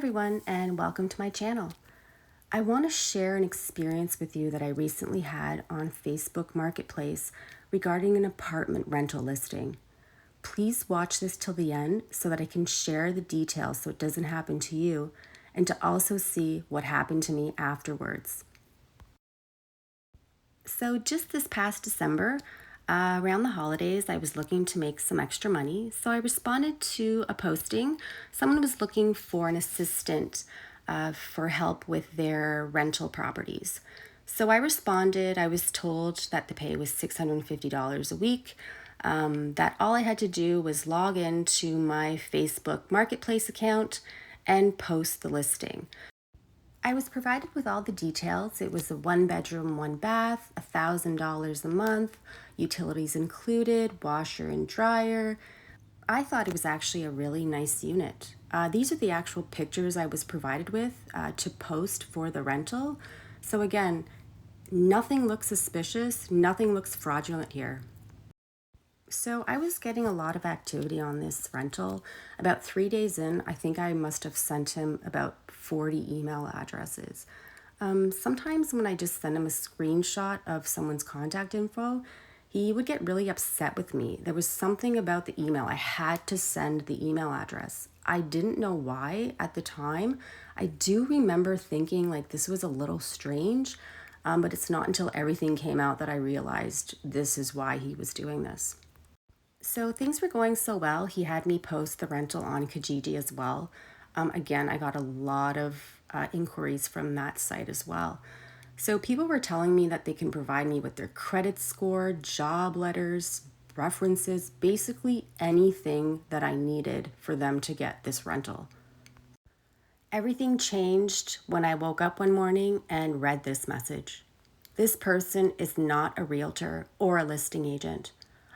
everyone, and welcome to my channel. I want to share an experience with you that I recently had on Facebook Marketplace regarding an apartment rental listing. Please watch this till the end so that I can share the details so it doesn't happen to you, and to also see what happened to me afterwards. So just this past December, around the holidays, I was looking to make some extra money. So I responded to a posting. Someone was looking for an assistant for help with their rental properties. So I responded. I was told that the pay was $650 a week, that all I had to do was log into my Facebook Marketplace account and post the listing. I was provided with all the details. It was a 1-bedroom, 1-bath, $1,000 a month, utilities included, washer and dryer. I thought it was actually a really nice unit. These are the actual pictures I was provided with to post for the rental. So again, nothing looks suspicious, nothing looks fraudulent here. So I was getting a lot of activity on this rental. About 3 days in, I think I must have sent him about 40 email addresses. Sometimes when I just send him a screenshot of someone's contact info, he would get really upset with me. There was something about the email. I had to send the email address. I didn't know why at the time. I do remember thinking like this was a little strange, but it's not until everything came out that I realized this is why he was doing this. So things were going so well, he had me post the rental on Kijiji as well. Again, I got a lot of inquiries from that site as well. So people were telling me that they can provide me with their credit score, job letters, references, basically anything that I needed for them to get this rental. Everything changed when I woke up one morning and read this message. This person is not a realtor or a listing agent.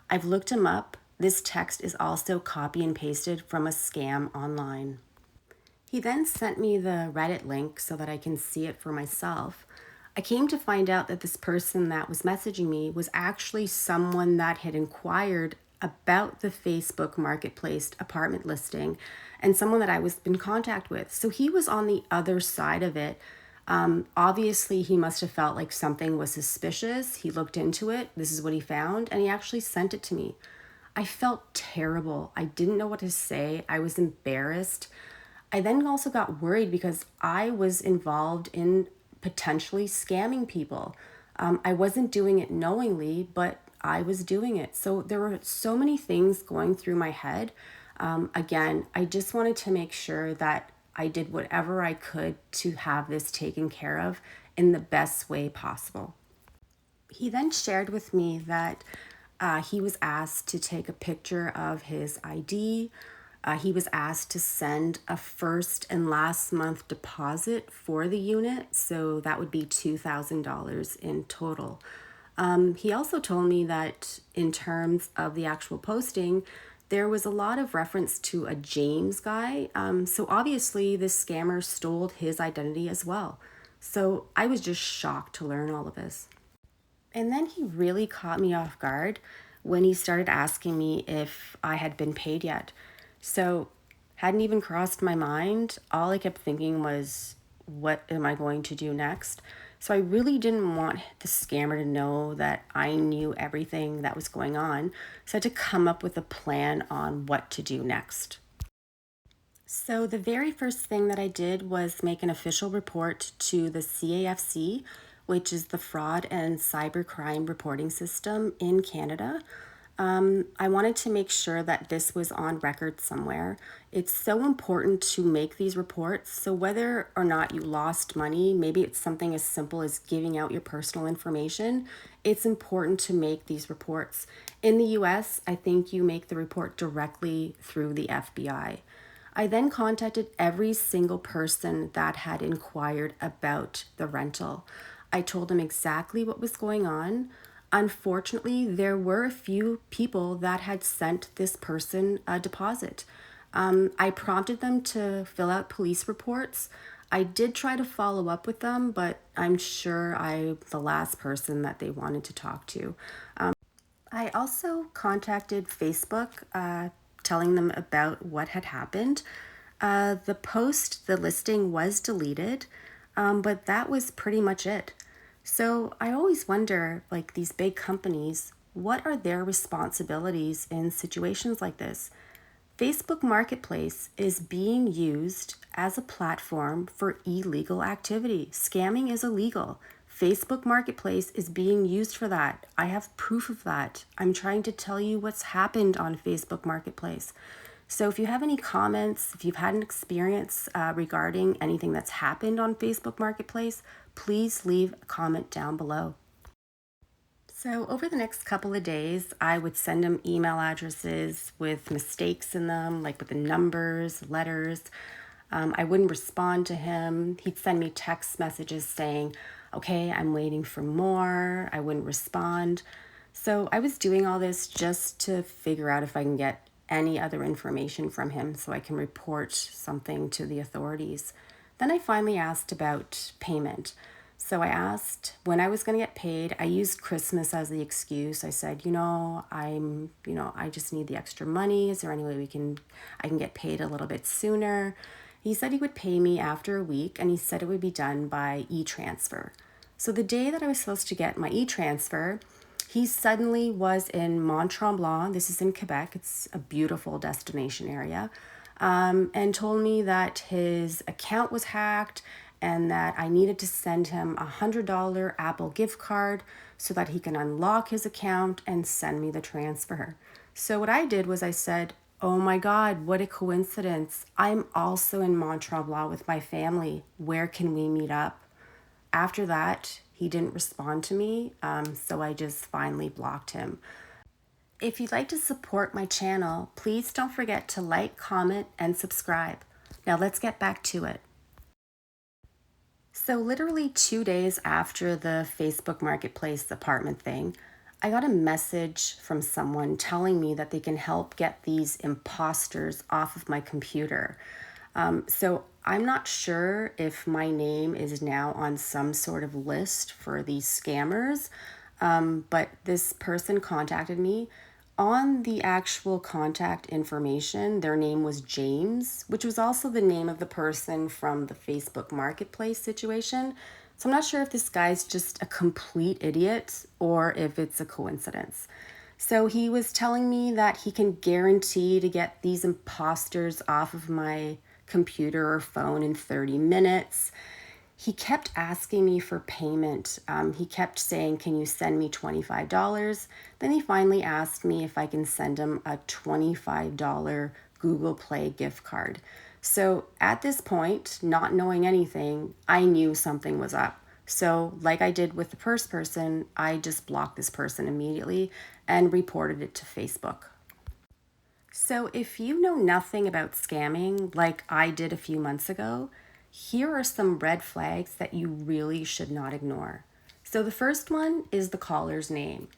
I've looked him up. This text is also copy and pasted from a scam online. He then sent me the Reddit link so that I can see it for myself. I came to find out that this person that was messaging me was actually someone that had inquired about the Facebook Marketplace apartment listing and someone that I was in contact with. So he was on the other side of it. Obviously, he must have felt like something was suspicious. He looked into it. This is what he found, and he actually sent it to me. I felt terrible. I didn't know what to say. I was embarrassed. I then also got worried because I was involved in potentially scamming people. I wasn't doing it knowingly, but I was doing it. So there were so many things going through my head. Again, I just wanted to make sure that I did whatever I could to have this taken care of in the best way possible. He then shared with me that he was asked to take a picture of his ID. He was asked to send a first and last month deposit for the unit, so that would be $2,000 in total. He also told me that in terms of the actual posting, there was a lot of reference to a James guy. So obviously this scammer stole his identity as well. So I was just shocked to learn all of this. And then he really caught me off guard when he started asking me if I had been paid yet. So hadn't even crossed my mind. All I kept thinking was, what am I going to do next? So I really didn't want the scammer to know that I knew everything that was going on. So I had to come up with a plan on what to do next. So the very first thing that I did was make an official report to the CAFC, which is the Fraud and Cybercrime Reporting System in Canada. I wanted to make sure that this was on record somewhere. It's so important to make these reports. So whether or not you lost money, maybe it's something as simple as giving out your personal information, it's important to make these reports. In the US, I think you make the report directly through the FBI. I then contacted every single person that had inquired about the rental. I told them exactly what was going on. Unfortunately, there were a few people that had sent this person a deposit. I prompted them to fill out police reports. I did try to follow up with them, but I'm sure I'm the last person that they wanted to talk to. I also contacted Facebook, telling them about what had happened. The listing was deleted, but that was pretty much it. So I always wonder, like these big companies, what are their responsibilities in situations like this? Facebook Marketplace is being used as a platform for illegal activity. Scamming is illegal. Facebook Marketplace is being used for that. I have proof of that. I'm trying to tell you what's happened on Facebook Marketplace. So if you have any comments, if you've had an experience regarding anything that's happened on Facebook Marketplace, please leave a comment down below. So over the next couple of days, I would send him email addresses with mistakes in them, like with the numbers, letters. I wouldn't respond to him. He'd send me text messages saying, okay, I'm waiting for more. I wouldn't respond. So I was doing all this just to figure out if I can get any other information from him so I can report something to the authorities. Then I finally asked about payment. So I asked when I was going to get paid. I used Christmas as the excuse. I said, I just need the extra money. Is there any way I can get paid a little bit sooner? He said he would pay me after a week, and he said it would be done by e-transfer. So the day that I was supposed to get my e-transfer, he suddenly was in Mont-Tremblant. This is in Quebec. It's a beautiful destination area. And told me that his account was hacked and that I needed to send him a $100 Apple gift card so that he can unlock his account and send me the transfer. So what I did was I said, oh my God, what a coincidence. I'm also in Mont-Tremblant with my family. Where can we meet up? After that, he didn't respond to me, so I just finally blocked him. If you'd like to support my channel, please don't forget to like, comment, and subscribe. Now let's get back to it. So literally 2 days after the Facebook Marketplace apartment thing, I got a message from someone telling me that they can help get these imposters off of my computer. So I'm not sure if my name is now on some sort of list for these scammers, but this person contacted me. On the actual contact information, their name was James, which was also the name of the person from the Facebook Marketplace situation. So I'm not sure if this guy's just a complete idiot or if it's a coincidence. So he was telling me that he can guarantee to get these imposters off of my computer or phone in 30 minutes. He kept asking me for payment. He kept saying, can you send me $25? Then he finally asked me if I can send him a $25 Google Play gift card. So at this point, not knowing anything, I knew something was up. So like I did with the first person, I just blocked this person immediately and reported it to Facebook. So if you know nothing about scamming like I did a few months ago, here are some red flags that you really should not ignore. So the first one is the caller's name.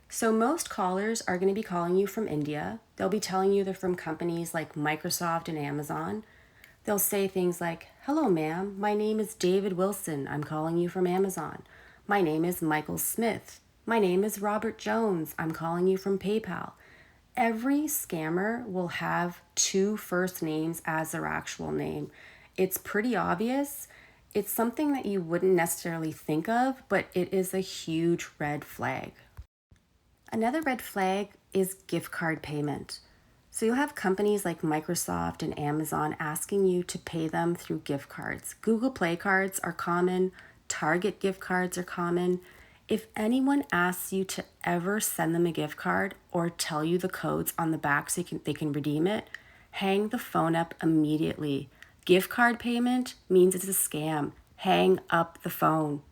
So most callers are going to be calling you from India. They'll be telling you they're from companies like Microsoft and Amazon. They'll say things like, hello ma'am, my name is David Wilson. I'm calling you from Amazon. My name is Michael Smith. My name is Robert Jones. I'm calling you from PayPal. Every scammer will have two first names as their actual name. It's pretty obvious. It's something that you wouldn't necessarily think of, but it is a huge red flag. Another red flag is gift card payment. So you'll have companies like Microsoft and Amazon asking you to pay them through gift cards. Google Play cards are common. Target gift cards are common. If anyone asks you to ever send them a gift card or tell you the codes on the back so they can redeem it, hang the phone up immediately. Gift card payment means it's a scam. Hang up the phone.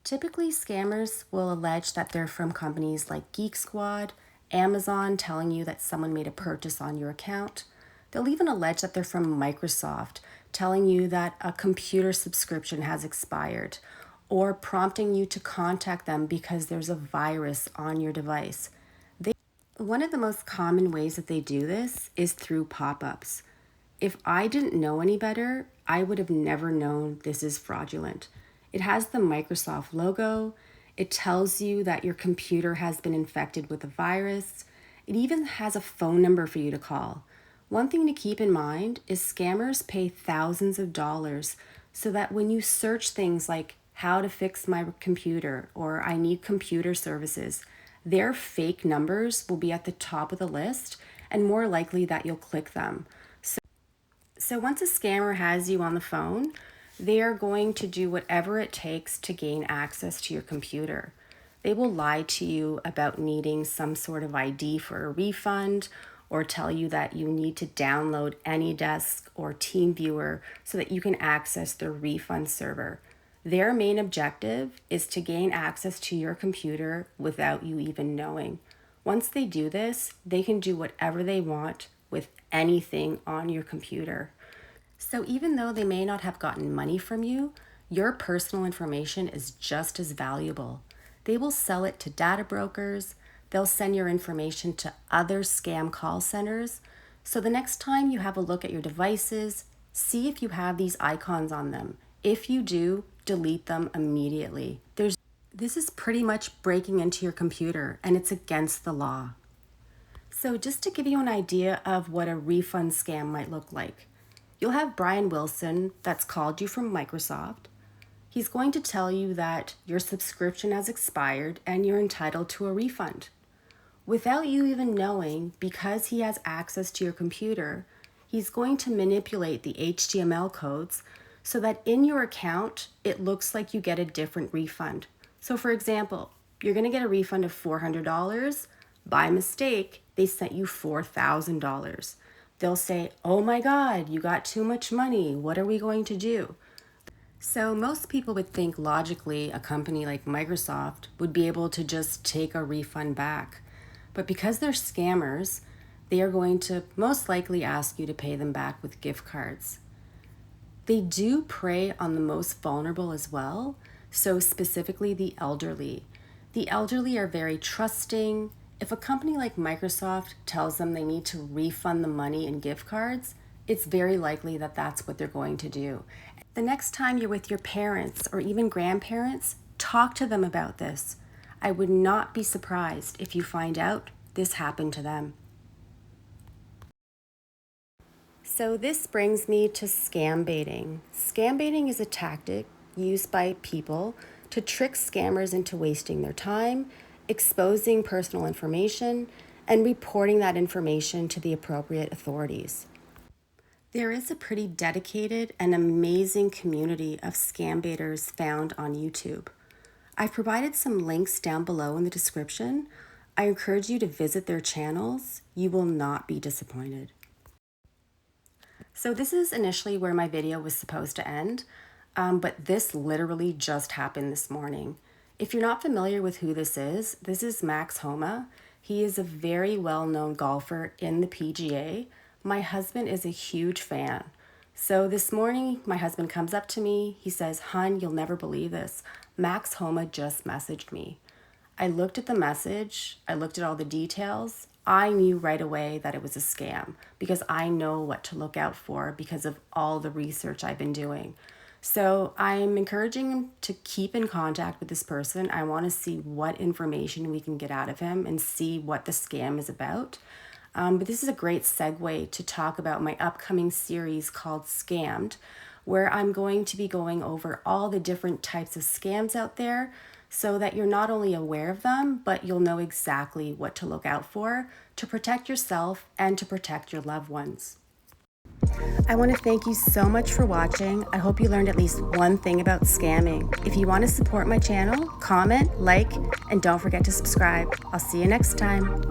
Typically, scammers will allege that they're from companies like Geek Squad, Amazon telling you that someone made a purchase on your account. They'll even allege that they're from Microsoft, telling you that a computer subscription has expired, or prompting you to contact them because there's a virus on your device. One of the most common ways that they do this is through pop-ups. If I didn't know any better, I would have never known this is fraudulent. It has the Microsoft logo. It tells you that your computer has been infected with a virus. It even has a phone number for you to call. One thing to keep in mind is scammers pay thousands of dollars so that when you search things like how to fix my computer or I need computer services, their fake numbers will be at the top of the list and more likely that you'll click them. So once a scammer has you on the phone, they are going to do whatever it takes to gain access to your computer. They will lie to you about needing some sort of ID for a refund or tell you that you need to download anydesk or teamviewer so that you can access their refund server. Their main objective is to gain access to your computer without you even knowing. Once they do this, they can do whatever they want with anything on your computer. So even though they may not have gotten money from you, your personal information is just as valuable. They will sell it to data brokers. They'll send your information to other scam call centers. So the next time you have a look at your devices, see if you have these icons on them. If you do, delete them immediately. This is pretty much breaking into your computer, and it's against the law. So just to give you an idea of what a refund scam might look like, you'll have Brian Wilson that's called you from Microsoft. He's going to tell you that your subscription has expired and you're entitled to a refund. Without you even knowing, because he has access to your computer, he's going to manipulate the HTML codes so that in your account, it looks like you get a different refund. So for example, you're going to get a refund of $400. By mistake, they sent you $4,000. They'll say, oh my God, you got too much money. What are we going to do? So most people would think logically a company like Microsoft would be able to just take a refund back. But because they're scammers, they are going to most likely ask you to pay them back with gift cards. They do prey on the most vulnerable as well, so specifically the elderly. The elderly are very trusting. If a company like Microsoft tells them they need to refund the money in gift cards, it's very likely that that's what they're going to do. The next time you're with your parents or even grandparents, talk to them about this. I would not be surprised if you find out this happened to them. So this brings me to scam baiting. Scam baiting is a tactic used by people to trick scammers into wasting their time, exposing personal information, and reporting that information to the appropriate authorities. There is a pretty dedicated and amazing community of scam baiters found on YouTube. I've provided some links down below in the description. I encourage you to visit their channels. You will not be disappointed. So this is initially where my video was supposed to end, but this literally just happened this morning. If you're not familiar with who this is Max Homa. He is a very well-known golfer in the PGA. My husband is a huge fan. So this morning, my husband comes up to me. He says, "Hun, you'll never believe this. Max Homa just messaged me." I looked at the message. I looked at all the details. I knew right away that it was a scam because I know what to look out for because of all the research I've been doing. So I'm encouraging him to keep in contact with this person. I want to see what information we can get out of him and see what the scam is about. But this is a great segue to talk about my upcoming series called Scammed, where I'm going to be going over all the different types of scams out there so that you're not only aware of them, but you'll know exactly what to look out for to protect yourself and to protect your loved ones. I want to thank you so much for watching. I hope you learned at least one thing about scamming. If you want to support my channel, comment, like, and don't forget to subscribe. I'll see you next time.